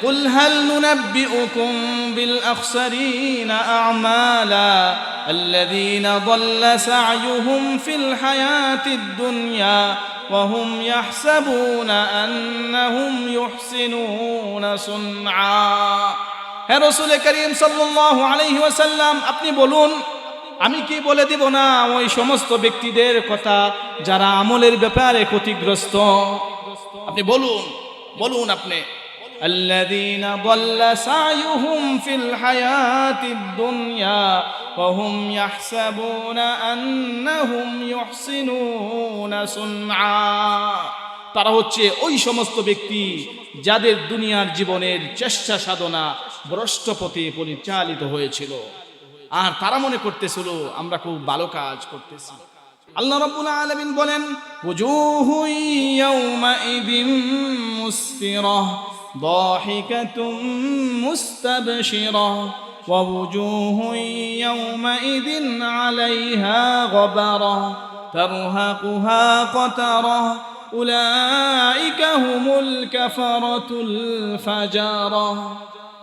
কুল হাল নুনাব্বিউকুম বিল আখসারিনা আমালা আল্লাযীনা দাল্লা সা'য়ুহুম ফিল হায়াতিদ দুনিয়া ওয়া হুম ইয়াহসাবুনা আন্নাহুম ইউহসিনুনা সুনআ। হে রাসূল করিম সাল্লাল্লাহু আলাইহি ওয়াসাল্লাম, আপনি বলুন, আমি কি বলে দিব না ওই সমস্ত ব্যক্তিদের কথা যারা আমলের ব্যাপারে ক্ষতিগ্রস্ত? আপনি বলুন, বলুন আপনি। আল্লাযীনা দাল্লা সা'য়ুহুম ফিল হায়াতিদ দুনিয়া ওয়া হুম ইয়াহসাবুনা আন্নাহুম ইউহসিনুনা সুনআ। তারা হচ্ছে ওই সমস্ত ব্যক্তি যাদের দুনিয়ার জীবনের চেষ্টা সাধনা ভ্রষ্ট পথে পরিচালিত হয়েছিল, আর তারা মনে করতেছিল আমরা খুব ভালো কাজ করতেছি। আল্লাহ রাব্বুল আলামিন বলেন, ওয়াজুহু ইয়াওমাইযিন মুসফিরাহ দাহিকাতুম মুস্তাবশিরাহ ওয়া ওয়াজুহু ইয়াওমাইযিন আলাইহা গবারাহ তারহাকুহা কতারাহ উলাইকা হুমুল কাফারাতুল ফাজারাহ।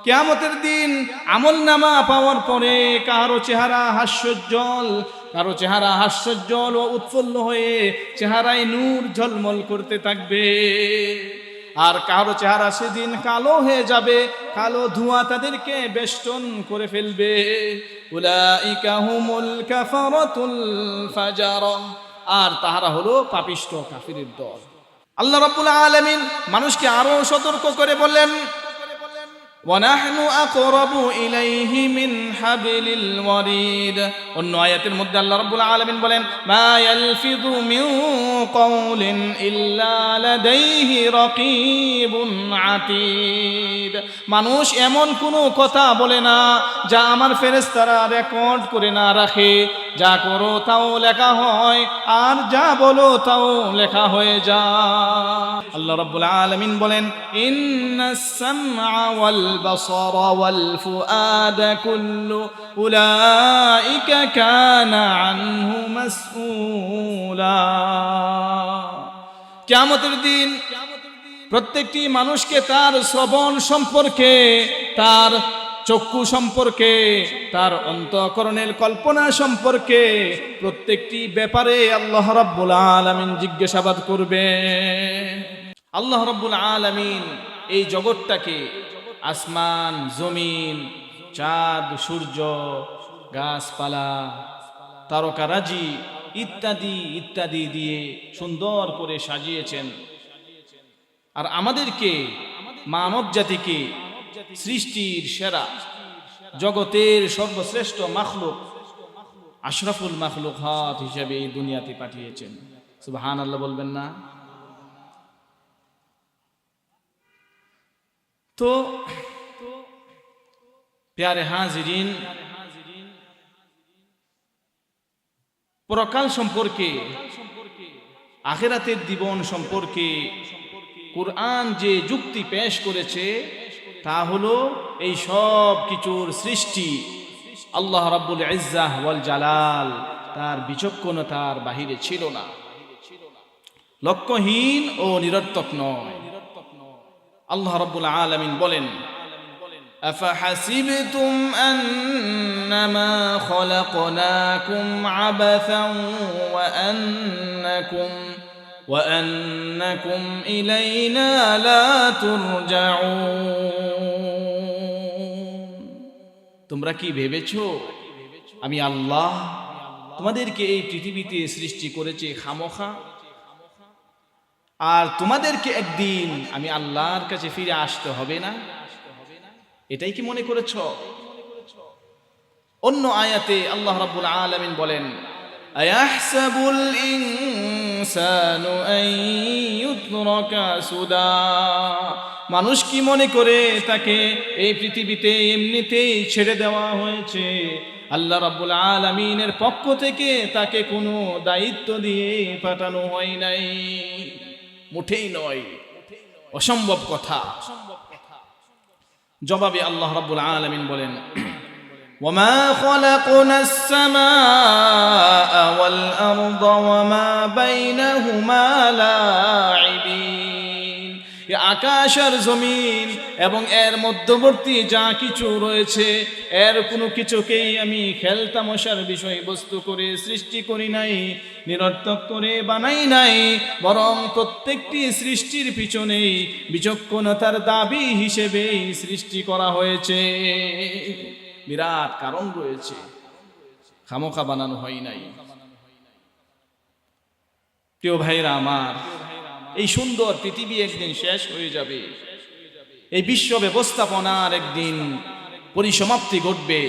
কিয়ামতের দিন আমলনামা পাওয়ার পরে কারো চেহারা হাস্যোজ্জ্বল, কারো চেহারা হাস্যোজ্জ্বল ও উৎফুল্ল হয়ে চেহারায় নূর ঝলমল করতে থাকবে, আর কারো চেহারা সেদিন কালো হয়ে যাবে, কালো ধোঁয়া তাদেরকে বেষ্টন করে ফেলবে। উলাইকা হুমুল কাফারাতুল ফাজারা, আর তাহারা হলো পাপিষ্ঠ কাফিরের দল। আল্লাহ রাব্বুল আলামিন মানুষকে আরো সতর্ক করে বললেন, ওয়ানাহনু আকরাবু ইলাইহি মিন হাবলিল ওয়ারিদ। অন্য আয়াতের মধ্যে আল্লাহ রাব্বুল আলামিন বলেন, মা ইয়ালফিযু মিন কাওলিন ইল্লা লাদাইহি রাকীবুন আতীদ। মানুষ এমন কোনো কথা বলে না যা আমার ফেরেশতারা রেকর্ড করে না রাখে। যা করো তাও লেখা হয়, আর যা বলো তাও লেখা হয়ে যায়। আল্লাহ রাব্বুল আলামিন বলেন, ইন্নাস সামআ ওয়াল বাসারা ওয়াল ফুআদা কুল্লু উলাইকা কানা আনহু মাসউলা। কিয়ামতের দিন প্রত্যেকটি মানুষকে তার শ্রবণ সম্পর্কে, তার চক্ষু সম্পর্কে, তার অন্তঃকরণের কল্পনা সম্পর্কে প্রত্যেকটি ব্যাপারে আল্লাহ রাব্বুল আলামিন জিজ্ঞাসাবাদ করবে। আল্লাহ রাব্বুল আলামিন এই জগৎটাকে, আসমান, জমিন, চাঁদ, সূর্য, গাছপালা, তারকারাজি ইত্যাদি ইত্যাদি দিয়ে সুন্দর করে সাজিয়েছেন, আর আমাদেরকে, মানব জাতিকে সৃষ্টির সেরা, জগতের সর্বশ্রেষ্ঠ মাখলুক, আশরাফুল মাখলুকাত হিসেবে এই দুনিয়াতে পাঠিয়েছেন। সুবহানাল্লাহ বলবেন না? তো প্যারে হাজিরিন, পরকাল সম্পর্কে, আখিরাতের জীবন সম্পর্কে কুরআন যে যুক্তি পেশ করেছে তা হলো এই সব কিছুর সৃষ্টি আল্লাহ রাব্বুল ইজ্জাহ ওয়াল জালাল তার বিচক্ষণতার বাহিরে ছিল না, লক্ষ্যহীন ও নিরর্থক নয়। আল্লাহ রাব্বুল আলামিন বলেন, আফাহাসিবতুম আন্নামা খলাকনাকুম আবাসান ওয়া আন্নাকুম ইলাইনা লা তুরজাউন। তোমরা কি ভেবেছো আমি আল্লাহ তোমাদেরকে এই পৃথিবীতে সৃষ্টি করেছি খামোখা, আর তোমাদেরকে একদিন আমি আল্লাহর কাছে ফিরে আসতে হবে না? এটাই কি মনে করেছ? অন্য আয়াতে আল্লাহ রাব্বুল আলামিন বলেন, আয়াহসাবুল ইনসানু আন ইউতরাকা সুদা। মানুষ কি মনে করে তাকে এই পৃথিবীতে এমনিতেই ছেড়ে দেওয়া হয়েছে? আল্লাহ রাব্বুল আলামিনের পক্ষ থেকে তাকে কোনো দায়িত্ব দিয়ে পাঠানো হয় নাই, মোটেই নয়, অসম্ভব কথা। জবাবে আল্লাহ রাব্বুল আলামিন বলেন, ওয়ামা খালাকনাস সামাআ ওয়াল আরদা ওয়ামা বাইনাহুমা লাঈবিন। এই আকাশ আর জমিন এবং এর মধ্যবর্তী যা কিছু রয়েছে এর কোনো কিছুকেই আমি খেলতামশার বিষয়বস্তু করে সৃষ্টি করি নাই, নিরর্থক করে বানাই নাই, বরং প্রত্যেকটি সৃষ্টির পিছনেই বিচক্ষণতার দাবি হিসেবেই সৃষ্টি করা হয়েছে। বিরাট কারণ রয়েছে, খামোখা বানানো হয় নাই। প্রিয় ভাইরা আমার, এই সুন্দর পৃথিবী একদিন শেষ হয়ে যাবে, এই বিশ্ব ব্যবস্থাপনার একদিন পরিসমাপ্তি ঘটবে,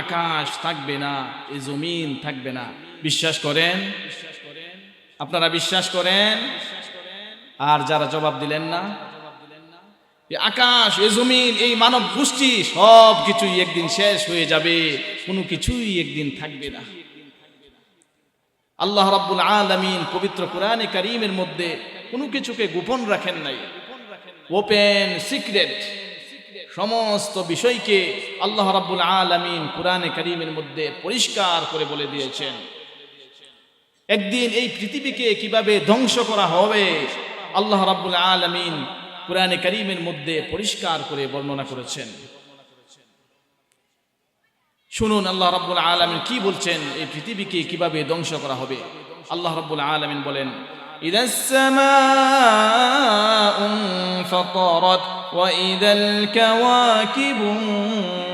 আকাশ থাকবে না, এই জমিন থাকবে না। বিশ্বাস করেন? আপনারা বিশ্বাস করেন? আর যারা জবাব দিলেন না, আকাশ, এই জমিন, এই মানব গোষ্ঠী সব কিছুই একদিন শেষ হয়ে যাবে, কোনো কিছুই একদিন থাকবে না। আল্লাহ রাব্বুল আলামিন পবিত্র কোরআনে কারীমের মধ্যে কোনো কিছুকে গোপন রাখেন নাই, ওপেন সিক্রেট সমস্ত বিষয়কে আল্লাহ রাব্বুল আলামিন কোরআনে কারীমের মধ্যে পরিষ্কার করে বলে দিয়েছেন। একদিন এই পৃথিবীকে কিভাবে ধ্বংস করা হবে আল্লাহ রাব্বুল আলামিন কোরআনে কারীমের মধ্যে পরিষ্কার করে বর্ণনা করেছেন। শুনুন আল্লাহ রাব্বুল আলামিন কি বলছেন, এই পৃথিবীকে কিভাবে ধ্বংস করা হবে। আল্লাহ রাব্বুল আলামিন বলেন, ইদাস সামাউ ফাতারাত ওয়া ইদাল কাওয়াকিবু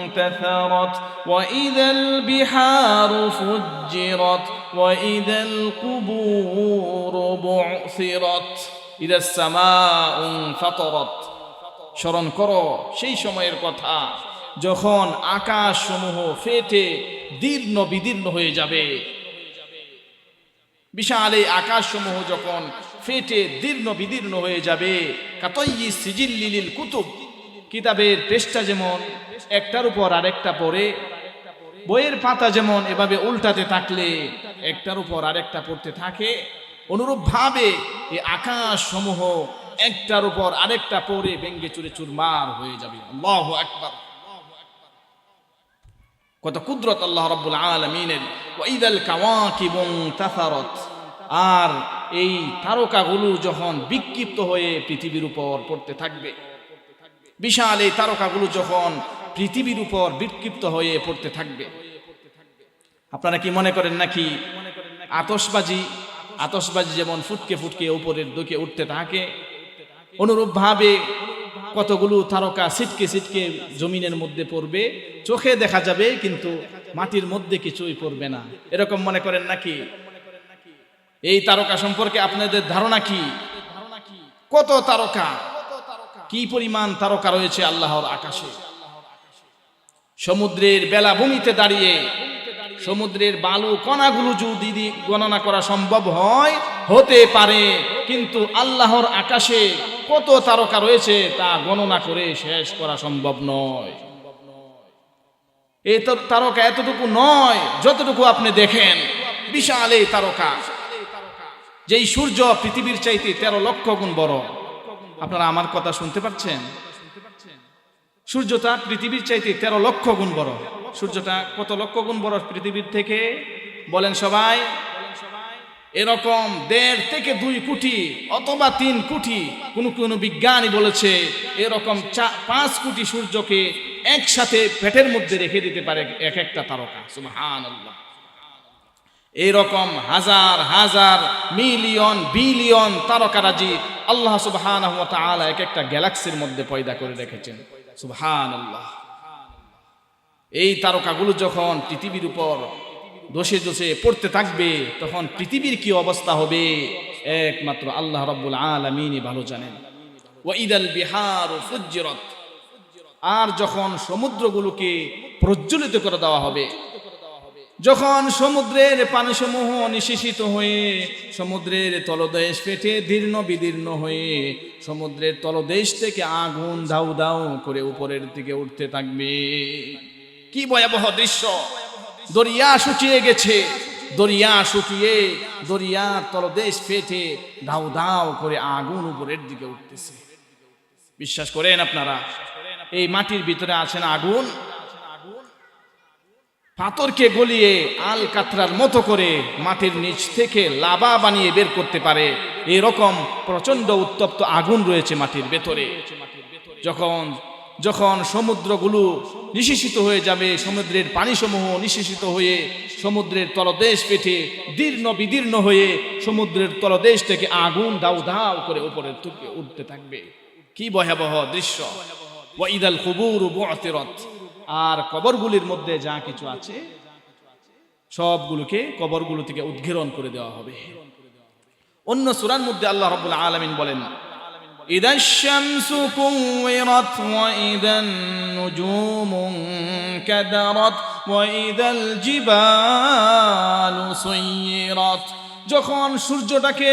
ইনতাসারাত ওয়া ইদাল বিহারু ফুজ্জিরাত ওয়া ইদাল কুবুরু বু'সিরাত। ইদাস সামাউ ফাতারাত, স্মরণ করো সেই সময়ের কথা যখন আকাশ সমূহ ফেটে দীর্ণ বিদীর্ণ হয়ে যাবে। বিশাল এই আকাশ সমূহ যখন ফেটে দীর্ণ বিদীর্ণ হয়ে যাবে, কাতাইয়ি সিজিল্লিল কুতুব, কিতাবের পৃষ্ঠা যেমন একটার উপর আরেকটা পড়ে, বইয়ের পাতা যেমন এভাবে উল্টাতে থাকলে একটার উপর আরেকটা পড়তে থাকে, অনুরূপ ভাবে এই আকাশ সমূহ একটার উপর আরেকটা পড়ে ভেঙ্গে চুরে চুরমার হয়ে যাবে। আল্লাহু আকবার! কত কুদরত আল্লাহ রাব্বুল আলামিনের। ওয়া ইদাল কাওয়াকিবু ইনতাসারাত, আর এই তারকাগুলো যখন বিক্ষিপ্ত হয়ে পৃথিবীর উপর পড়তে থাকবে, বিশাল এই তারকাগুলো যখন পৃথিবীর উপর বিক্ষিপ্ত হয়ে পড়তে থাকবে, আপনারা কি মনে করেন নাকি আতশবাজি যেমন ফুটকে ফুটকে উপরের দিকে উঠতে থাকে, অনুরূপ ভাবে কতগুলো তারকা ছিটকে ছিটকে জমিনের মধ্যে পড়বে, চোখে দেখা যাবে কিন্তু মাটির মধ্যে কিছুই পড়বে না, এরকম মনে করেন নাকি? এই তারকা সম্পর্কে আপনাদের ধারণা কি? কত তারকা, কি পরিমাণ তারকা রয়েছে আল্লাহর আকাশে। সমুদ্রের বেলাভূমিতে দাঁড়িয়ে সমুদ্রের বালু কণাগুলো যদি গণনা করা সম্ভব হয়, হতে পারে, কিন্তু আল্লাহর আকাশে কত তারকা রয়েছে তা গণনা করে শেষ করা সম্ভব নয়। এই তারকা এতটুকু নয় যতটুকু আপনি দেখেন, বিশাল এই তারকা, যেই সূর্য পৃথিবীর চাইতে 13 লক্ষ গুণ বড়। আপনারা আমার কথা শুনতে পাচ্ছেন? সূর্যটা পৃথিবীর চাইতে 13 লক্ষ গুণ বড়। সূর্যটা কত লক্ষ গুণ বড় পৃথিবীর থেকে বলেন সবাই? এরকম 1.5 থেকে 2 কোটি অথবা 3 কোটি, কোন বিজ্ঞানী বলেছে এরকম 5 কোটি সূর্যকে একসাথে পেটের মধ্যে রেখে দিতে পারে এক একটা তারকা। সুবহানাল্লাহ! এরকম হাজার হাজার মিলিয়ন বিলিয়ন তারকারাজি আল্লাহ সুবহানাহু ওয়া তাআলা এক একটা গ্যালাক্সির মধ্যে পয়দা করে রেখেছেন। সুবহানাল্লাহ! এই তারকাগুলো যখন পৃথিবীর উপর দোষে দোষে পড়তে থাকবে, তখন পৃথিবীর কি অবস্থা হবে একমাত্র আল্লাহ রাব্বুল আলামিনই ভালো জানেন। ওয়া ইদাল বিহারু ফুজ্জিরাত, আর যখন সমুদ্রগুলোকে প্রজ্বলিত করে দেওয়া হবে, যখন সমুদ্রের পানিসমূহ নিঃশেষিত হয়ে সমুদ্রের তলদেশ ফেটে দীর্ণ বিদীর্ণ হয়ে সমুদ্রের তলদেশ থেকে আগুন দাউ দাউ করে উপরের দিকে উঠতে থাকবে। কি ভয়াবহ দৃশ্য! দরিয়া শুকিয়ে গেছে, দরিয়া শুকিয়ে দরিয়ার তলদেশ ফেটে দাউ দাউ করে আগুন উপরের দিকে উঠতেছে। বিশ্বাস করেন আপনারা? এই মাটির ভিতরে আছেন আগুন, পাথরকে গলিয়ে আল কাতরার মতো করে মাটির নিচ থেকে লাভা বানিয়ে বের করতে পারে, এরকম প্রচন্ড উত্তপ্ত আগুন রয়েছে মাটির ভেতরে। যখন যখন সমুদ্রগুলো নিঃশেষিত হয়ে যাবে, সমুদ্রের পানিসমূহ নিঃশেষিত হয়ে সমুদ্রের তলদেশ পেটে দীর্ণ বিদীর্ণ হয়ে সমুদ্রের তলদেশ থেকে আগুন দাউ দাউ করে উপরের দিকে উঠতে থাকবে। কি ভয়াবহ দৃশ্য! ওয়াইদাল কুবুর বু'থিরাত, আর কবরগুলির মধ্যে যা কিছু আছে সবগুলোকে কবরগুলো থেকে উদ্ঘাটন করে দেওয়া হবে। অন্য সূরার মধ্যে আল্লাহ রাব্বুল আলামিন বলেন, ইদাশ শামসু কুওয়িরাত ওয়া ইদান নুজুমু কাদারাত ওয়া ইদাল জিবালু সুয়িরাত। যখন সূর্যটাকে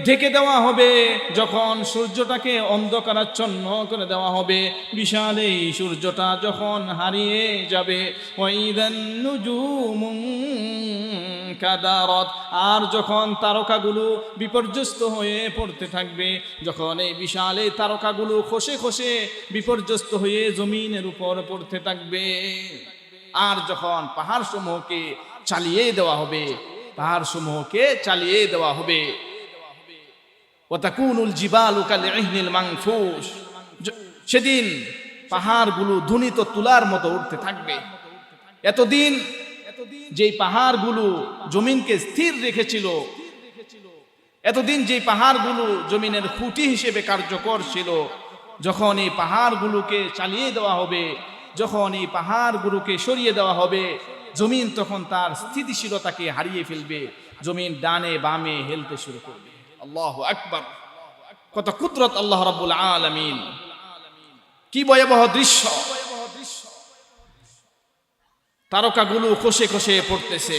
ঢেকে দেওয়া হবে, যখন সূর্যটাকে অন্ধকারাচ্ছন্ন করে দেওয়া হবে, বিশাল এই সূর্যটা যখন হারিয়ে যাবে, ওয়াইদান নুজুমু কাদারাত, আর যখন তারকাগুলো বিপর্যস্ত হয়ে পড়তে থাকবে, যখন এই বিশাল এই তারকাগুলো খসে খসে বিপর্যস্ত হয়ে জমিনের উপর পড়তে থাকবে, আর যখন পাহাড় সমূহকে চালিয়ে দেওয়া হবে, পাহাড় সমূহকে চালিয়ে দেওয়া হবে, ওয়াতাকুনুল জিবালু কালইহনিল মানফুশ, সেদিন পাহাড়গুলো ধুনিত তুলার মতো উঠতে থাকবে। এতদিন যেই পাহাড়গুলো জমিনকে স্থির রেখেছিল, এতদিন যেই পাহাড়গুলো জমিনের খুঁটি হিসেবে কার্যকর ছিল, যখন এই পাহাড়গুলোকে চালিয়ে দেওয়া হবে, যখন এই পাহাড়গুলোকে সরিয়ে দেওয়া হবে, জমিন তখন তার স্থিতিশীলতাকে হারিয়ে ফেলবে, জমিন ডানে বামে হেলতে শুরু করবে। আল্লাহু আকবার! কত কুদরত আল্লাহ রাব্বুল আলামিন! কি ভয়াবহ দৃশ্য! তারকাগুলো খসে খসে পড়তেছে,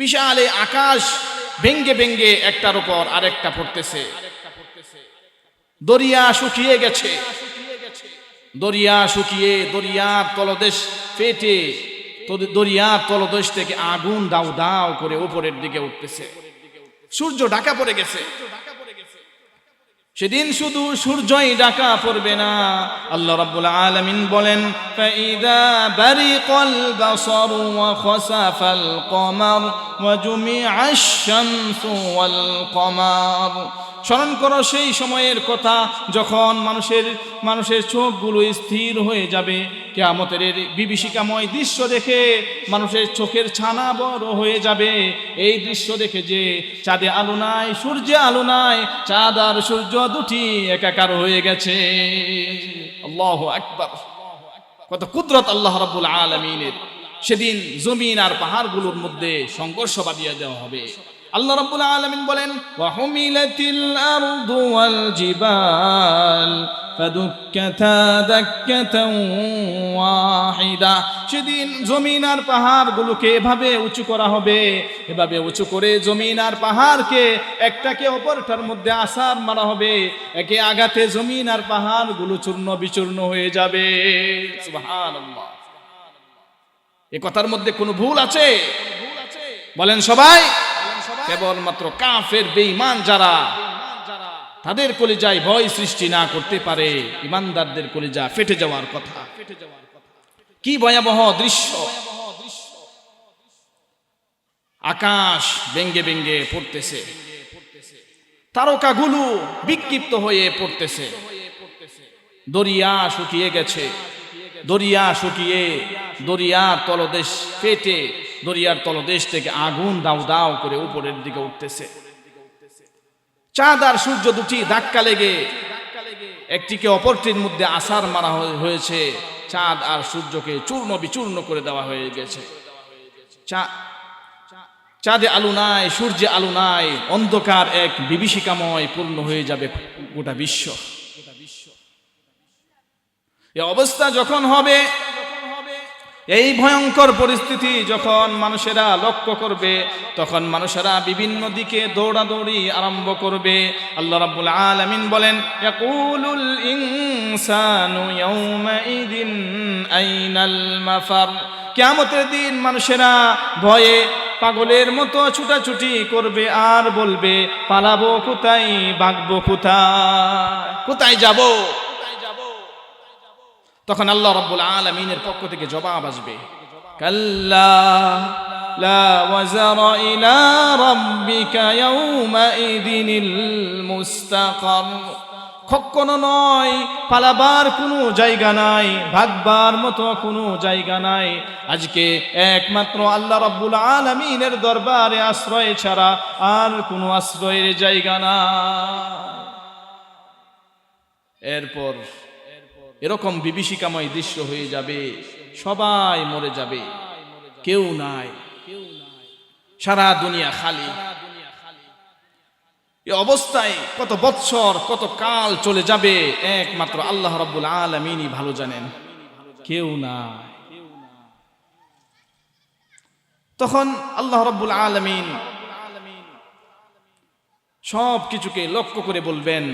বিশাল এই আকাশ ভেঙ্গে ভেঙ্গে একটার উপর আরেকটা পড়তেছে। দরিয়া শুকিয়ে গেছে, দরিয়া শুকিয়ে দরিয়ার তলদেশ ফেটে দরিয়ার তলদেশ থেকে আগুন দাউ দাউ করে উপরের দিকে উঠতেছে। সূর্য ঢাকা পড়ে গেছে। সেদিন শুধু সূর্যই ঢাকা পড়বে না, আল্লাহ রাব্বুল আলামিন বলেন, ফাইদা বারিকাল বাসারু ওয়া খাসাফাল কমার ওয়া জুমিআশ শামসু ওয়াল কমার। স্মরণ করো সেই সময়ের কথা যখন মানুষের চোখগুলো স্থির হয়ে যাবে, কিয়ামতের বিভীষিকাময় দৃশ্য দেখে মানুষের চোখের ছানা বড় হয়ে যাবে। এই দৃশ্য দেখে যে চাঁদে আলো নাই, সূর্যে আলো নাই, চাঁদ আর সূর্য দুটি একাকার হয়ে গেছে। আল্লাহু আকবার! কত কুদরত আল্লাহ রাব্বুল আলামিনের! সেদিন জমিন আর পাহাড়গুলোর মধ্যে সংঘর্ষ বাঁধিয়ে দেওয়া হবে। আল্লাহ রাব্বুল আলামিন বলেন, ওয়া হুমিলাতিল আরদু ওয়াল জিবাল ফাদুক্কাতা দাক্কাতান ওয়াহিদা। সেদিন জমিন আর পাহাড়গুলোকে এভাবে উঁচু করা হবে, এভাবে উঁচু করে জমিন আর পাহাড়কে একটাকে অপরটার মধ্যে আছাড় মারা হবে। একে আঘাতে জমিন আর পাহাড়গুলো চূর্ণ বিচূর্ণ হয়ে যাবে। সুবহানাল্লাহ! এই কথার মধ্যে কোনো ভুল আছে? বলেন সবাই। কেবলমাত্র কাফের বেঈমান যারা, তাদের কলিজায় ভয় সৃষ্টি না করতে পারে, ইমানদারদের কলিজা ফেটে যাওয়ার কথা। কি ভয়াবহ দৃশ্য! আকাশ ভেঙ্গে ভেঙ্গে পড়তেছে, তারকাগুলো বিক্ষিপ্ত হয়ে পড়তেছে, দরিয়া শুকিয়ে গেছে, দরিয়া শুকিয়ে দরিয়ার তলদেশ ফেটে দরিয়ার তলদেশ থেকে আগুন দাউ দাউ করে উপরের দিকে উঠতেছে। চাঁদ আর সূর্য দুটি ধাক্কা লেগে একটিকে অপরটির মধ্যে আছাড় মারা হয়েছে। চাঁদ আর সূর্যকে চূর্ণ বিচূর্ণ করে দেওয়া হয়ে গেছে। চাঁদে আলো নাই, সূর্যে আলো নাই, অন্ধকার এক বিভীষিকাময় পূর্ণ হয়ে যাবে গোটা বিশ্ব। এই অবস্থা যখন হবে, এই ভয়ঙ্কর পরিস্থিতি যখন মানুষেরা লক্ষ্য করবে, তখন মানুষেরা বিভিন্ন দিকে দৌড়াদৌড়ি আরম্ভ করবে। আল্লাহ রাব্বুল আলামিন বলেন, ইয়াকুলুল ইনসানু ইয়াউমাইদিন আইনাল মাফার। কিয়ামতের দিন মানুষেরা ভয়ে পাগলের মতো ছুটাছুটি করবে আর বলবে, পালাবো কোথায়, ভাগবো কোথায়, কোথায় যাব? তখন আল্লাহ রাব্বুল আলামিনের পক্ষ থেকে জবাব আসবে, কাল্লা লা ওয়াজারা ইলা রাব্বিকা ইয়াউমাইদিনিল মুস্তাকার। কখনো নয়, পালাবার কোনো জায়গা নাই, ভাগবার মতো কোনো জায়গা নাই। আজকে একমাত্র আল্লাহ রাব্বুল আলামিনের দরবারে আশ্রয় ছাড়া আর কোনো আশ্রয়ের জায়গা নাই। এরপর এরকম বিভীষিকাময় দৃশ্য হয়ে যাবে, সবাই মরে যাবে, কেউ নাই, সারা দুনিয়া খালি। এই অবস্থায় কত বৎসর কত কাল চলে যাবে একমাত্র আল্লাহ রাব্বুল আলামিনই ভালো জানেন, কেউ নাই। তখন আল্লাহ রাব্বুল আলামিন সব কিছুকে লক্ষ্য করে বলবেন,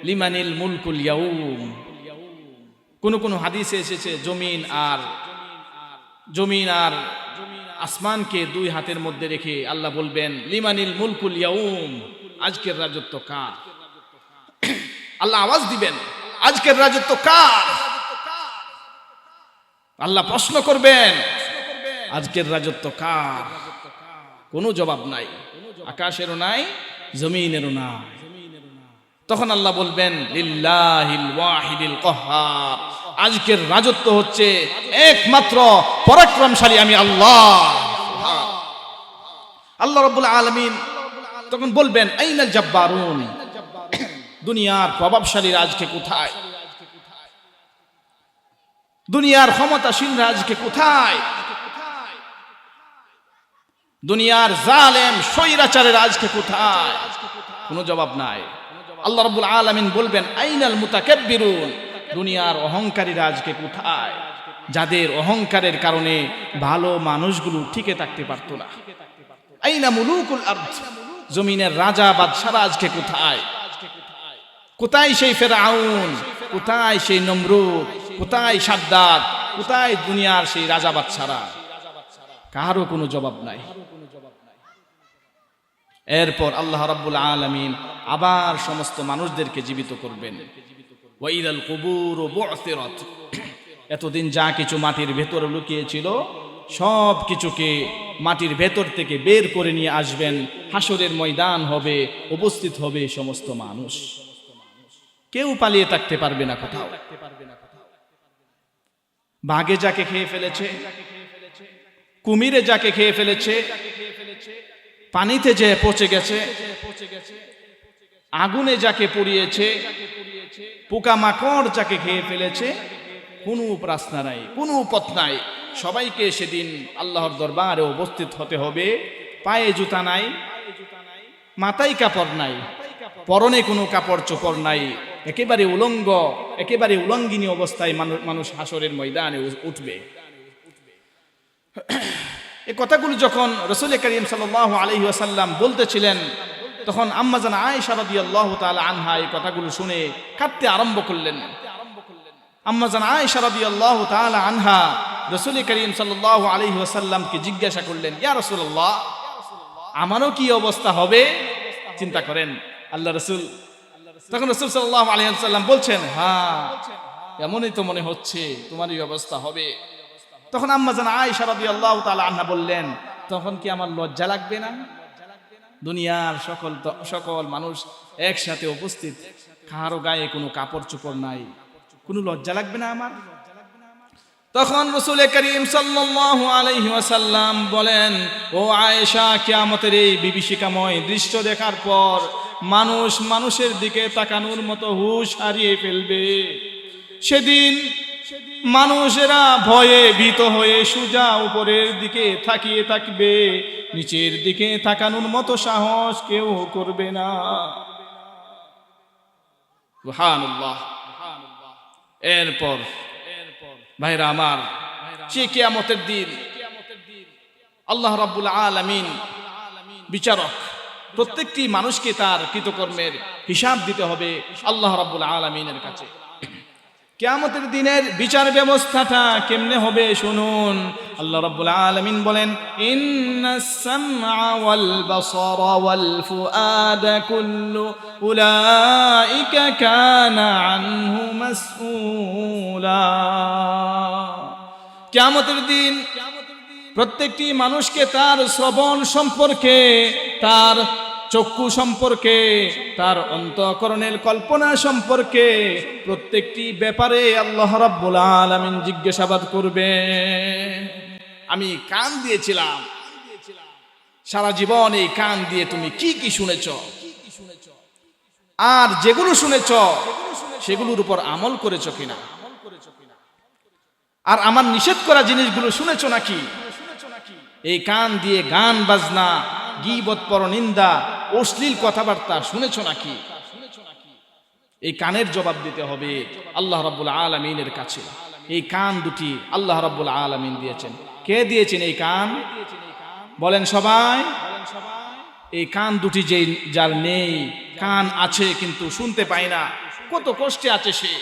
লিমানিল মুলকুল ইয়াউম। কোন কোন হাদিসে এসেছে জমিন আর আসমানকে দুই হাতের মধ্যে রেখে আল্লাহ বলবেন, লিমানিল মুলকুল ইয়াউম, আজকের রাজত্ব কার? আল্লাহ আওয়াজ দিবেন, আজকের রাজত্ব কার? আল্লাহ প্রশ্ন করবেন, আজকের রাজত্ব কার? কোনো জবাব নাই, আকাশেরও নাই, জমিনেরও নাই। তখন আল্লাহ বলবেন, লিল্লাহিল ওয়াহিদিল কাহ্হার, আজকের রাজত্ব হচ্ছে একমাত্র পরাক্রমশালী আমি আল্লাহ। আল্লাহ রাব্বুল আলামিন তখন বলবেন, আইনাল জাব্বারুন, দুনিয়ার প্রভাবশালীরা আজকে কোথায়? দুনিয়ার ক্ষমতাসীনরা আজকে কোথায়? দুনিয়ার জালেম স্বৈরাচারেরা আজকে কোথায়? কোনো জবাব নাই। আল্লাহ রাব্বুল আলামিন বলবেন, আইনাল মুতাকাব্বিরুন, দুনিয়ার অহংকারীরা আজকে কোথায়? যাদের অহংকারের কারণে ভালো মানুষগুলো টিকে থাকতে পারতো না। আইনা মুলুকুল আরদ, জমিনের রাজা বাদশারা আজকে কোথায়? কোথায় সেই ফেরাউন? কোথায় সেই নমরুদ? কোথায় সাদ্দাত? কোথায় দুনিয়ার সেই রাজা বাদশারা? কারো কোনো জবাব নাই। এরপর আল্লাহ রাব্বুল আলামিন আবার সমস্ত মানুষদেরকে জীবিত করবেন। ওয়াইদাল কুবুর বু'থিরাত, এতদিন যা কিছু মাটির ভেতরে লুকিয়ে ছিল সব কিছুকে মাটির ভেতর থেকে বের করে নিয়ে আসবেন। হাসরের ময়দান হবে, উপস্থিত হবে সমস্ত মানুষ, কেউ পালিয়ে থাকতে পারবে না কোথাও। বাঘে যাকে খেয়ে ফেলেছে, কুমিরে যাকে খেয়ে ফেলেছে, পানিতে যে পচে গেছে, আগুনে যাকে পুড়িয়েছে, পোকামাকড় যাকে খেয়ে ফেলেছে, কোনো রাস্তা নাই, কোনো পথ নাই। সবাইকে সেদিন আল্লাহর দরবারে উপস্থিত হতে হবে। পায়ে জুতা নাই, মাথায় কাপড় নাই, পরনে কোনো কাপড় চোপড় নাই, একেবারে উলঙ্গ, একেবারে উলঙ্গিনী অবস্থায় মানুষ হাসরের ময়দানে উঠবে। এই কথাগুলো যখন রাসূল করিম সাল্লাল্লাহু আলাইহি ওয়াসাল্লাম বলতেছিলেন, তখন আম্মা জান আয়েশা রাদিয়াল্লাহু তাআলা আনহা এই কথাগুলো শুনে কাঁদতে আরম্ভ করলেন। আম্মা জান আয়েশা রাদিয়াল্লাহু তাআলা আনহা রাসূল করিম সাল্লাল্লাহু আলাইহি ওয়াসাল্লামকে জিজ্ঞাসা করলেন, ইয়া রাসূলুল্লাহ, আমারও কি অবস্থা হবে? চিন্তা করেন আল্লাহ রাসূল। তখন রাসূল সাল্লাল্লাহু আলাইহি ওয়াসাল্লাম বলছেন, হ্যাঁ, এমনই তো মনে হচ্ছে তোমারই অবস্থা হবে। তখন আম্মা জান আয়েশা রাদিয়াল্লাহু তাআলা আনহা বললেন, তখন কি আমার লজ্জা লাগবে না? দুনিয়ার সকল মানুষ একসাথে উপস্থিত, কারো গায়ে কোনো কাপড় চোপড় নাই, কোনো লজ্জা লাগবে না আমার? তখন রাসূল করিম সাল্লাল্লাহু আলাইহি ওয়াসাল্লাম বলেন, ও আয়েশা, কিয়ামতের এই বিভীষিকাময় দৃশ্য দেখার পর মানুষ মানুষের দিকে তাকানোর মতো হুঁশ হারিয়ে ফেলবে। সেদিন মানুষেরা ভয়ে ভীত হয়ে সোজা উপরের দিকে তাকিয়ে থাকবে, নিচের দিকে তাকানোর মতো সাহস কেউ করবে না। সুবহানাল্লাহ। এরপর ভাইরা আমার, সে কিয়ামতের দিন আল্লাহ রাব্বুল আলামিন বিচারক, প্রত্যেকটি মানুষকে তার কৃতকর্মের হিসাব দিতে হবে আল্লাহ রাব্বুল আলামিনের কাছে। কিয়ামতের দিনের বিচার ব্যবস্থাটা কেমনে হবে শুনুন। আল্লাহ রাব্বুল আলামিন বলেন, ইন্নাস সামআ ওয়াল বাসারা ওয়াল ফুআদা কুল্লু উলাইকা কানা আনহু মাসউলা। কিয়ামতের দিন প্রত্যেকটি মানুষকে তার শ্রবণ সম্পর্কে, তার চক্ষু সম্পর্কে, তার অন্তঃকরণের কল্পনা সম্পর্কে প্রত্যেকটি ব্যাপারে আল্লাহ রাব্বুল আলামিন জিজ্ঞাসাবাদ করবে। আমি কান দিয়েছিলাম, সারা জীবন এই কান দিয়ে তুমি কি কি শুনেছ, আর যেগুলো শুনেছ সেগুলোর উপর আমল করেছ কিনা, আর আমার নিষেধ করা জিনিসগুলো শুনেছ নাকি। এই কান দিয়ে গান বাজনা, গীবত, পরনিন্দা, অশ্লীল কথাবার্তা শুনেছ নাকি। এই কানের জবাব দিতে হবে আল্লাহ রাব্বুল আলামিনের কাছে। এই কান দুটি আল্লাহ রাব্বুল আলামিন দিয়েছেন। কে দিয়েছেন এই কান? বলেন সবাই। এই কান দুটি যে যার নেই, কান আছে কিন্তু শুনতে পায় না, কত কষ্টে আছে সে।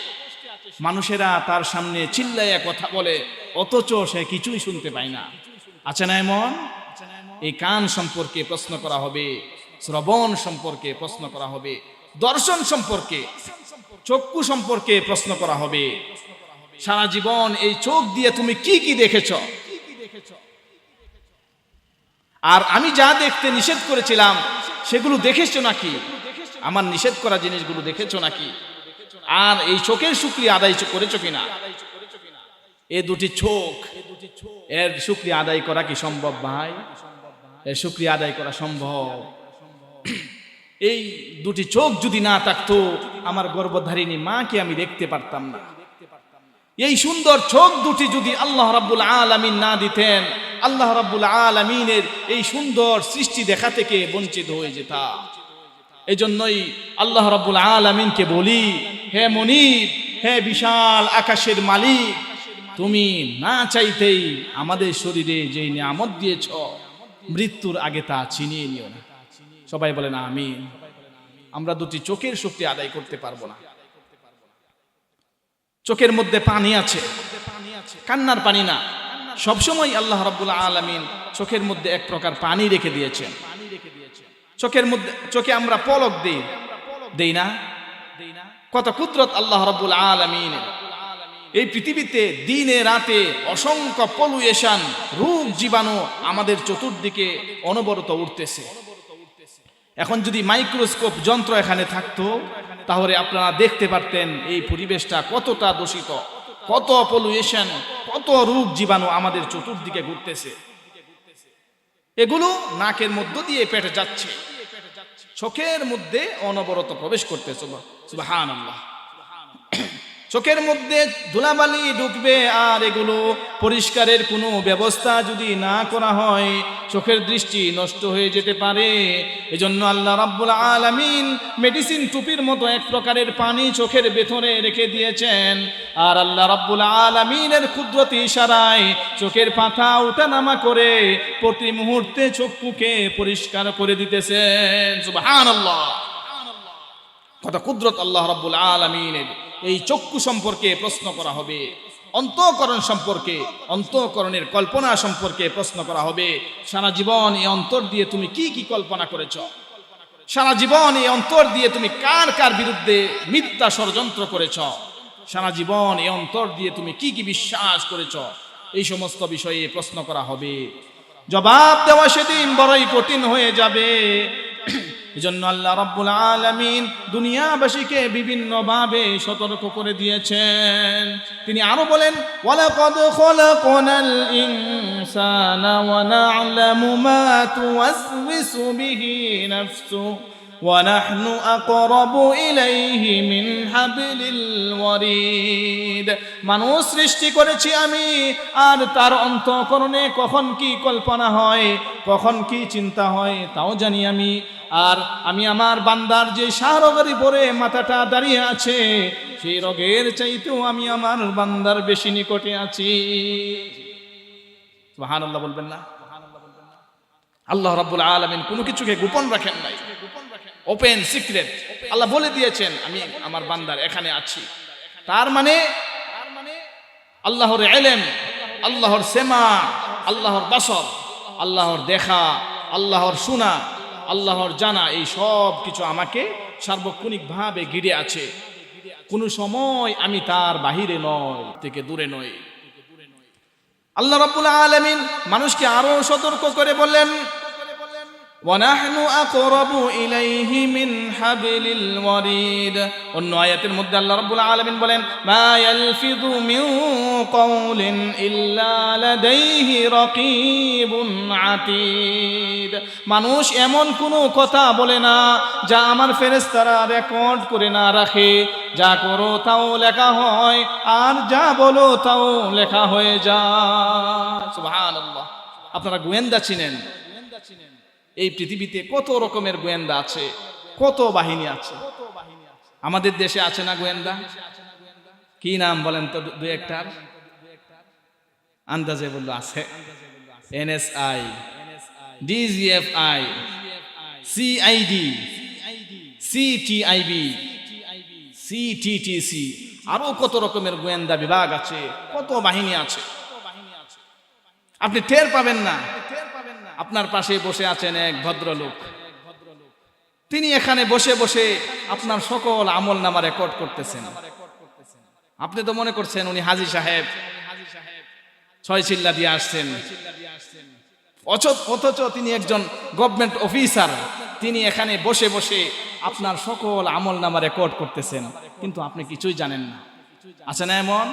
মানুষেরা তার সামনে চিল্লাইয়া কথা বলে, অথচ সে কিছুই শুনতে পায় না। আছে না এমন? এই কান সম্পর্কে প্রশ্ন করা হবে, শ্রবণ সম্পর্কে প্রশ্ন করা হবে, দর্শন সম্পর্কে, চক্ষু সম্পর্কে প্রশ্ন করা হবে। সারা জীবন এই চোখ দিয়ে তুমি কি কি দেখেছ, আর আমি যা দেখতে নিষেধ করেছিলাম সেগুলো দেখেছো নাকি, আমার নিষেধ করা জিনিসগুলো দেখেছো নাকি, আর এই চোখের শুকরিয়া আদায় করেছো কিনা। এই দুটি চোখ, এর শুকরিয়া আদায় করা কি সম্ভব ভাই? এর শুকরিয়া আদায় করা সম্ভব? এই দুটি চোখ যদি না থাকতো আমার গর্ভধারিণী মাকে আমি দেখতে পারতাম না। এই সুন্দর চোখ দুটি যদি আল্লাহ রাব্বুল আলামিন না দিতেন, আল্লাহ রাব্বুল আলামিনের এই সুন্দর সৃষ্টি দেখা থেকে বঞ্চিত হয়ে যেতাম। এই জন্যই আল্লাহ রাব্বুল আলামিনকে বলি, হে মনিব, হে বিশাল আকাশের মালিক, তুমি না চাইতেই আমাদের শরীরে যে নিয়ামত দিয়েছ, মৃত্যুর আগে তা ছিনিয়ে নিও না। সবাই বলেন আমিন। আমরা দুটি চোখের শুকরিয়া আদায় করতে পারবো না। চোখের মধ্যে পানি আছে, কান্নার পানি না, সবসময় আল্লাহ রাব্বুল আলামিন চোখের মধ্যে এক প্রকার পানি রেখে দিয়েছেন। চোখের মধ্যে, চোখে আমরা পলক দেই না? কত কুদরত আল্লাহ রাব্বুল আলামিনের। এই পৃথিবীতে দিনে রাতে অসংখ্য পলুয়েশন, রোগ জীবাণু আমাদের চতুর্দিকে অনবরত উঠতেছে। এখন যদি মাইক্রোস্কোপ যন্ত্র এখানে থাকতো তাহলে আপনারা দেখতে পারতেন এই পরিবেশটা কতটা দূষিত, কত পলুয়েশন, কত রোগ জীবাণু আমাদের চতুর্দিকে ঘুরতেছে। এগুলো নাকের মধ্য দিয়ে পেটে যাচ্ছে, চোখের মধ্যে অনবরত প্রবেশ করতেছে। সুবহানাল্লাহ। চোখের মধ্যে ধুলাবালি ঢুকবে, আর এগুলো পরিষ্কারের কোনো ব্যবস্থা যদি না করা হয় চোখের দৃষ্টি নষ্ট হয়ে যেতে পারে। এজন্য আল্লাহ রাব্বুল আলামিন মেডিসিন টুপির মতো এক প্রকারের পানি চোখের ভেতরে রেখে দিয়েছেন, আর আল্লাহ রাব্বুল আলামিনের কুদরতি ইশারায় চোখের পাতা ওঠানামা করে প্রতি মুহূর্তে চক্ষুকে পরিষ্কার করে দিতেছেন। সুবহানাল্লাহ। কত কুদরত আল্লাহ রাব্বুল আলামিনের। এই চক্ষু সম্পর্কে প্রশ্ন করা হবে, অন্তঃকরণ সম্পর্কে, অন্তঃকরণের কল্পনা সম্পর্কে প্রশ্ন করা হবে। সারা জীবন এই অন্তর দিয়ে তুমি কি কি কল্পনা করেছ, সারা জীবন এই অন্তর দিয়ে তুমি কার কার বিরুদ্ধে মিথ্যা ষড়যন্ত্র করেছ, সারা জীবন এই অন্তর দিয়ে তুমি কি কি বিশ্বাস করেছ, এই সমস্ত বিষয়ে প্রশ্ন করা হবে। জবাব দেওয়া সেদিন বড়ই কঠিন হয়ে যাবে। এজন্য আল্লাহ রাব্বুল আলামিন দুনিয়াবাসীকে বিভিন্নভাবে সতর্ক করে দিয়েছেন। তিনি আরো বলেন, ওয়ালাকাদ খলাকনাল ইনসানা ওয়া না'লামু মা তুওয়াসওয়িসু বিহি নাফসুহু ওয়া নাহনু আকরাবু ইলাইহি মিন হাবলিল ওয়ারিদ। মানুষ সৃষ্টি করেছি আমি, আর তার অন্তঃকরণে কখন কি কল্পনা হয়, কখন কি চিন্তা হয় তাও জানি আমি। আর আমি আমার বান্দার যে শাহরগের পরে মাথাটা দাঁড়িয়ে আছে, সেই রোগের চাইতেও আমি আমার বান্দার বেশি নিকটে আছি। সুবহানাল্লাহ বলবেন না? আল্লাহ রাব্বুল আলামিন কোনো কিছুকে গোপন রাখেন নাই, ওপেন সিক্রেট। আল্লাহ বলে দিয়েছেন আমি আমার বান্দার এখানে আছি। তার মানে আল্লাহর ইলম, আল্লাহর সেমা, আল্লাহর বাসর, আল্লাহর দেখা, আল্লাহর শোনা, আল্লাহর জানা, এই সব কিছু আমাকে সার্বক্ষণিকভাবে ঘিরে আছে। কোনো সময় আমি তার বাহিরে নয়, থেকে দূরে নয়। আল্লাহ রাব্বুল আলামিন মানুষকে আরো সতর্ক করে বললেন, ওয়ানাহনু আকরাবু ইলাইহি মিন হাবলিল ওয়ারিদ। অন্য আয়াতের মধ্যে আল্লাহ রাব্বুল আলামিন বলেন, মা ইয়ালফিযু মিন কাওলিন ইল্লা লাদাইহি রাকীবুন আতীদ। মানুষ এমন কোনো কথা বলে না যা আমার ফেরেশতারা রেকর্ড করে না রাখে। যা করো তাও লেখা হয়, আর যা বলো তাও লেখা হয়ে যায়। সুবহানাল্লাহ। আপনারা গোয়েন্দা চিনেন? এই পৃথিবীতে কত রকমের গোয়েন্দা আছে, কত বাহিনী আছে। আমাদের দেশে আছে না গোয়েন্দা? কি নাম বলেন তো দুই একটার? আন্দাজে বললো আছে। NSI, DGFI, CID, CTIB, CTTC, আরো কত রকমের গোয়েন্দা বিভাগ আছে, কত বাহিনী আছে। আপনি টের পাবেন না। আপনার পাশে বসে আছেন এক ভদ্রলোক, তিনি এখানে বসে বসে আপনার সকল আমল নামা রেকর্ড করতেছেন। আপনি তো মনে করছেন উনি হাজী সাহেব, 6 চিল্লা দিয়ে আসছেন, অথচ তিনি একজন গভর্নমেন্ট অফিসার। তিনি এখানে বসে বসে আপনার সকল আমল নামা রেকর্ড করতেছেন, কিন্তু আপনি কিছুই জানেন না। আছে না এমন?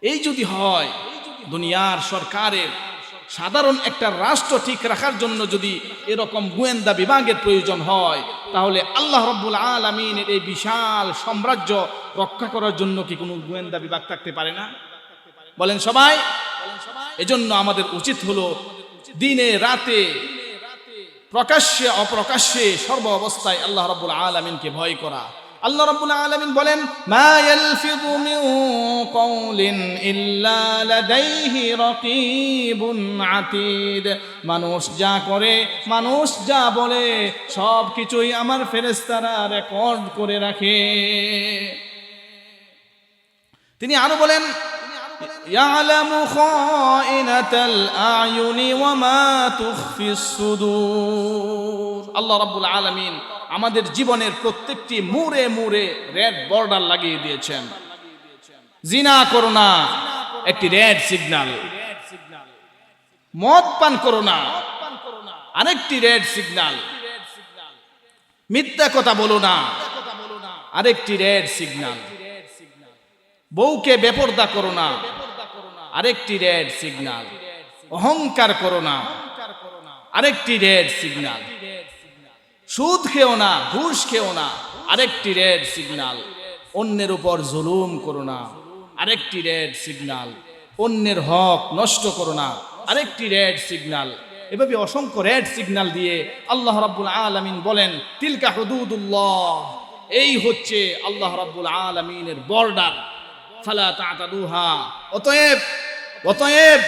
এই যদি হয়, দুনিয়ার সরকারের, সাধারণ একটা রাষ্ট্র ঠিক রাখার জন্য যদি এরকম গোয়েন্দা বিভাগের প্রয়োজন হয়, তাহলে আল্লাহ রাব্বুল আলামিনের এই বিশাল সাম্রাজ্য রক্ষা করার জন্য কি কোনো গোয়েন্দা বিভাগ থাকতে পারে না? বলেন সবাই। এজন্য আমাদের উচিত হলো দিনে রাতে, প্রকাশ্যে অপ্রকাশ্যে, সর্ব অবস্থায় আল্লাহ রাব্বুল আলামিনকে ভয় করা। আল্লাহ রাব্বুল আলামিন বলেন, মা ইয়ালফিযু মিন কাওলিন ইল্লা লাদাইহি রাকীবুন আতীদ। মানুষ যা করে, মানুষ যা বলে, সব কিছুই আমার ফেরেশতারা রেকর্ড করে রাখে। তিনি আরো বলেন, ইয়ালামু খাইনাতাল আয়ুনি ওয়া মা তুখফিস সুদূর। আল্লাহ রাব্বুল আলামিন আমাদের জীবনের প্রত্যেকটি মুড়ে মুড়ে রেড বর্ডার লাগিয়ে দিয়েছেন। জিনা করো না, একটি রেড সিগন্যাল। মদ পান করো না, আরেকটি রেড সিগন্যাল। মিথ্যা কথা বলো না, আরেকটি রেড সিগন্যাল। বউকে বেপরদা করো না, আরেকটি রেড সিগন্যাল। অহংকার করো না, আরেকটি রেড সিগন্যাল। সুদ খেও না, ঘুষ খেও না, আরেকটি রেড সিগন্যাল। অন্যের উপর জুলুম করো না, আরেকটি রেড সিগন্যাল। অন্যের হক নষ্ট করো না, আরেকটি রেড সিগন্যাল। এভাবে অসংখ্য রেড সিগন্যাল দিয়ে আল্লাহ রাব্বুল আলামিন বলেন, তিলকা হুদুদুল্লাহ। এই হচ্ছে আল্লাহ রাব্বুল আলামিনের বর্ডার, ফালা তা'তাদুহা। অতএব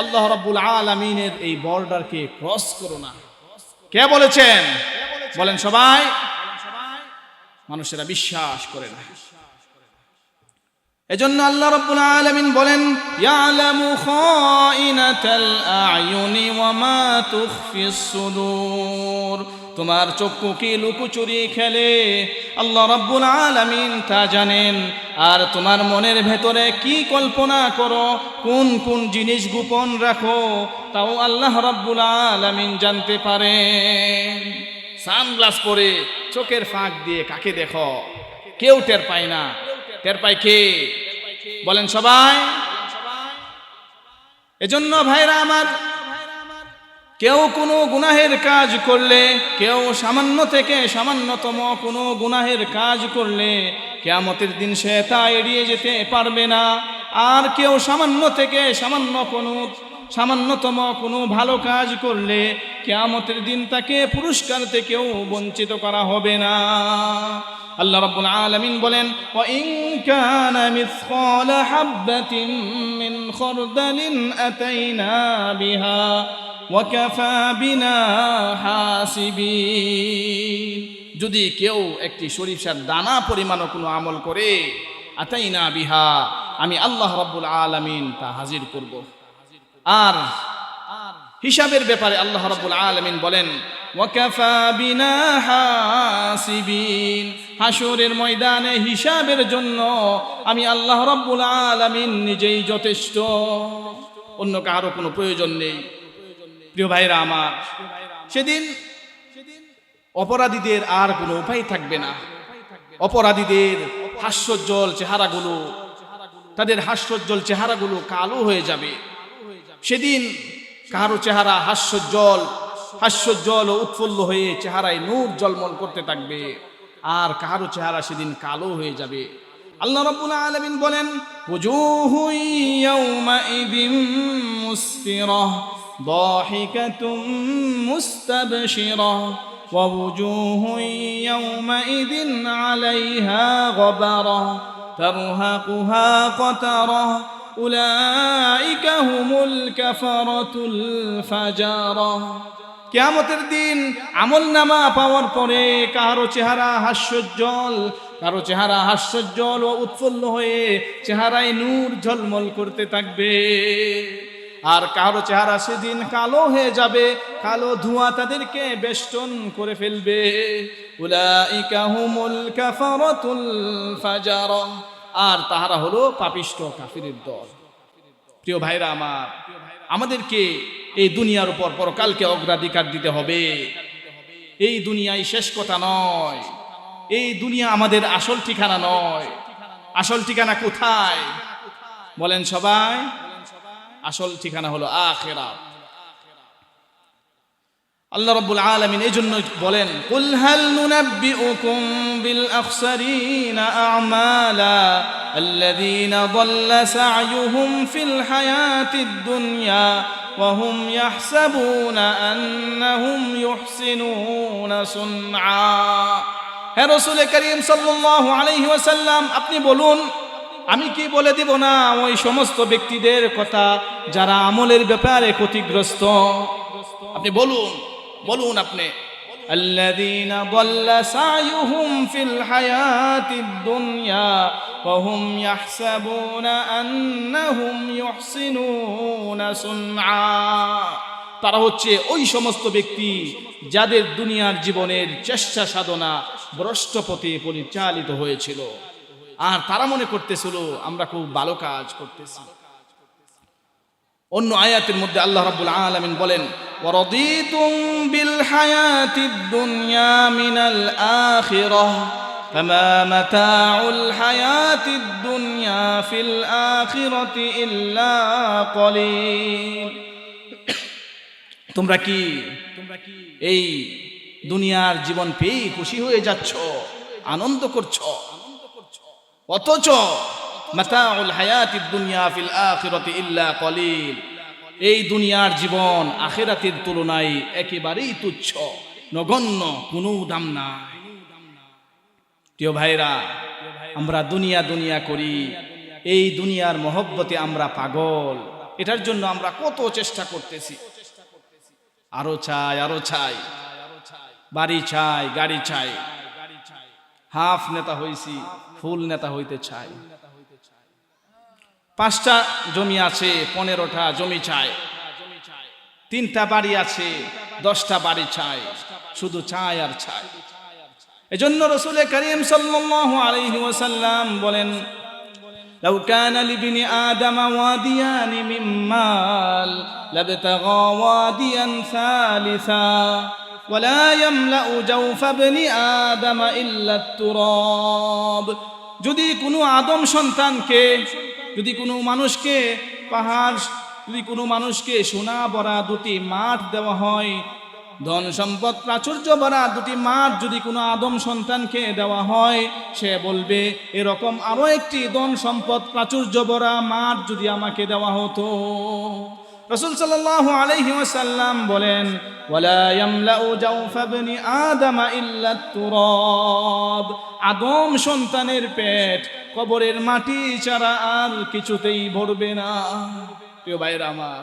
আল্লাহ রাব্বুল আলামিনের এই বর্ডারকে ক্রস করো না। কে বলেছেন? বলেন সবাই। মানুষেরা বিশ্বাস করে না। এজন্য আল্লাহ রাব্বুল আলামিন বলেন, ইয়ালামু খাইনাতাল আয়ুনি ওয়া মা তুখফিস সুদূর। তোমার চক্ষু কি লুকোচুরি খেলে, আল্লাহ রাব্বুল আলামিন তা জানেন। আর তোমার মনের ভেতরে কি কল্পনা করো, কোন কোন জিনিস গোপন রাখো, তাও আল্লাহ রাব্বুল আলামিন জানতে পারেন। সানগ্লাস পরে চোখের ফাঁক দিয়ে কাকে দেখো? কেউ টের পায় না। টের পায় কে? বলেন সবাই। এজন্য ভাইরা আমার, কেউ কোনো গুনাহের কাজ করলে, কেউ সামান্য থেকে সামান্যতম কোনো গুনাহের কাজ করলে, কিয়ামতের দিন সে তা এড়িয়ে যেতে পারবে না। আর কেউ সামান্য থেকে সামান্যতম কোনো ভালো কাজ করলে, কিয়ামতের দিন তাকে পুরস্কার থেকেও বঞ্চিত করা হবে না। আল্লাহ রাব্বুল আলামিন বলেন, ওয়া ইন কানা মিসকালা হাববাতিন মিন খারদালিন আতাইনা বিহা ওয়া কাফা বিনা হাসিবিন। যদি কেউ একটি সরিষার দানা পরিমাণও কোনো আমল করে, আতাইনা বিহা, আমি আল্লাহ রাব্বুল আলামিন তা হাজির করব। আর হিসাবের ব্যাপারে আল্লাহ রাব্বুল আলামিন বলেন, ওয়াকাফা বিনা হাসিবিন, হাসরের ময়দানে হিসাবের জন্য আমি আল্লাহ রাব্বুল আলামিন নিজেই যথেষ্ট, অন্য কারো কোনো প্রয়োজন নেই। প্রিয় ভাইরা আমার, সেদিন অপরাধীদের আর কোনো উপায় থাকবে না। অপরাধীদের হাস্যোজ্জ্বল চেহারাগুলো, তাদের হাস্যোজ্জ্বল চেহারাগুলো কালো হয়ে যাবে। সেদিন কারো চেহারা হাস্যোজ্জ্বল ও উৎফুল্ল হয়ে চেহারায় নূর জলমল করতে থাকবে, আর কারো চেহারা সেদিন কালো হয়ে যাবে। আল্লাহ রাব্বুল আলামিন বলেন, ওয়াজুহু ইয়াওমাইদিন মুসফিরাহ দাহিকাতুম মুস্তাবশিরাহ ওয়া ওয়াজুহু ইয়াওমাইদিন আলাইহা গবারাহ তারহাকুহা কতারাহ উলাইকা হুমুল কাফারাতুল ফাজারাহ। কিয়ামতের দিন আমলনামা পাওয়ার পরে কারো চেহারা হাস্যোজ্জ্বল ও উৎফুল্ল হয়ে চেহারায় নূর ঝলমল করতে থাকবে, আর কারো চেহারা সেদিন কালো হয়ে যাবে, কালো ধোঁয়া তাদেরকে বেষ্টন করে ফেলবে। উলাইকা হুমুল কাফারাতুল ফাজারাহ, আর তাহারা হলো পাপিষ্ঠ কাফিরের দল। প্রিয় ভাইরা আমার, আমাদেরকে এই দুনিয়ার উপর পরকালকে অগ্রাধিকার দিতে হবে। এই দুনিয়ায় শেষ কথা নয়, এই দুনিয়া আমাদের আসল ঠিকানা নয়। আসল ঠিকানা কোথায় বলেন সবাই? আসল ঠিকানা হলো আখিরাত। আল্লাহ রাব্বুল আলামিন এই জন্য বলেন, কুল হাল নুনাব্বিউকুম বিল আখসারিনা আমালা আল্লাযীনা দাল্লা সা'য়ুহুম ফিল হায়াতিদ দুনিয়া ওয়া হুম ইয়াহসাবুনা আন্নাহুম ইউহসিনুনা সুনআ। হে রাসূল করিম সাল্লাল্লাহু আলাইহি ওয়াসাল্লাম, আপনি বলুন, আমি কি বলে দিব না ওই সমস্ত ব্যক্তিদের কথা যারা আমলের ব্যাপারে ক্ষতিগ্রস্ত? আপনি বলুন আপনি, আল্লাযীনা দাল্লা সা'য়ুহুম ফিল হায়াতিদ দুনিয়া ওয়া হুম ইয়াহসাবুনা আন্নাহুম ইউহসিনুনা সুনআ। তারা হচ্ছে ওই সমস্ত ব্যক্তি যাদের দুনিয়ার জীবনের চেষ্টা সাধনা ভ্রষ্ট পথে পরিচালিত হয়েছিল, আর তারা মনে করতেছিল আমরা খুব ভালো কাজ করতেছি। অন্য আয়াতের মধ্যে আল্লাহ রাব্বুল আলামিন বলেন, ওয়ারাদিতুম বিল হায়াতিদ দুনিয়া মিনাল আখিরাহ ফামা মাতাউল হায়াতিদ দুনিয়া ফিল আখিরাতি ইল্লা কলিল। তোমরা কি এই দুনিয়ার জীবন পেয়ে খুশি হয়ে যাচ্ছ, আনন্দ করছো, অথচ মাতাউল হায়াতিদ দুনিয়া ফিল আখিরাতি ইল্লা কলিল, এই দুনিয়ার জীবন আখিরাতের তুলনায় একেবারেই তুচ্ছ, নগণ্য, কোনো দাম নাই। প্রিয় ভাইরা, আমরা দুনিয়া করি, এই দুনিয়ার মহব্বতে আমরা পাগল। এটার জন্য আমরা কত চেষ্টা করতেছি, আরো চাই, বাড়ি চাই, গাড়ি চাই, হাফ নেতা হইছি, ফুল নেতা হইতে চাই। 5টা জমি আছে, 15টা জমি চাই, 3টা বাড়ি আছে, 10টা বাড়ি চাই, শুধু চাই আর চাই। এজন্য রাসূল করিম সাল্লাল্লাহু আলাইহি ওয়াসাল্লাম বলেন, লাউ কানা লিবনি আদম ওয়াদিয়ান মিন মাল লাবতাগা ওয়াদিয়ান সালিসা ওয়ালা ইয়ামলাউ জাওফ ইবনি আদম ইল্লা তুরাব। যদি কোনো আদম সন্তানকে, যদি কোনো মানুষকে সোনা ভরা 2টি মাঠ দেওয়া হয়, ধন সম্পদ প্রাচুর্য ভরা 2টি মাঠ যদি কোনো আদম সন্তানকে দেওয়া হয়, সে বলবে এরকম আরো একটি ধন সম্পদ প্রাচুর্য ভরা মাঠ যদি আমাকে দেওয়া হতো। রাসূল সাল্লাল্লাহু আলাইহি ওয়াসাল্লাম বলেন, ওয়ালা ইয়ামলাউ জাওফা ইবনি আদম ইল্লা তুরাব। আদম সন্তানের পেট কবরের মাটি ছাড়া আর কিছুতেই ভরবে না। প্রিয় ভাইরা আমার,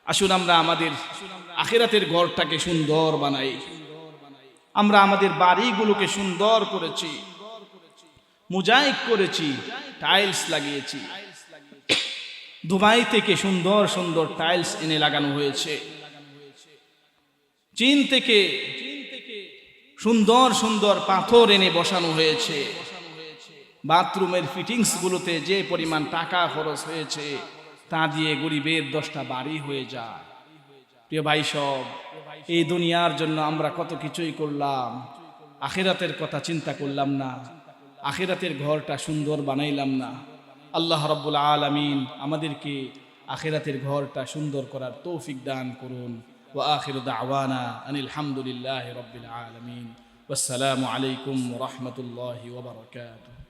আসুন আমরা আমাদের আখিরাতের ঘরটাকে সুন্দর বানাই। আমরা আমাদের বাড়িগুলোকে সুন্দর করেছি, মোজাইক করেছি, টাইলস লাগিয়েছি। দুবাই থেকে সুন্দর সুন্দর টাইলস এনে লাগানো হয়েছে। চীন থেকে সুন্দর সুন্দর পাথর এনে বসানো হয়েছে। বাথরুমের ফিটিংস গুলোতে যে পরিমাণ টাকা খরচ হয়েছে তা দিয়ে গরিবের 10টা বাড়ি হয়ে যায়। প্রিয় ভাই সব, এই দুনিয়ার জন্য আমরা কত কিছুই করলাম, আখিরাতের কথা চিন্তা করলাম না, আখিরাতের ঘরটা সুন্দর বানাইলাম না। আল্লাহ রাব্বুল আলামিন আমাদেরকে আখিরাতের ঘরটা সুন্দর করার তৌফিক দান করুন। ওয়া আখিরু দাওয়ানা আনিল হামদুলিল্লাহি রাব্বিল আলামিন। ওয়াসসালামু আলাইকুম ওয়া রাহমাতুল্লাহি ওয়া বারাকাতুহু।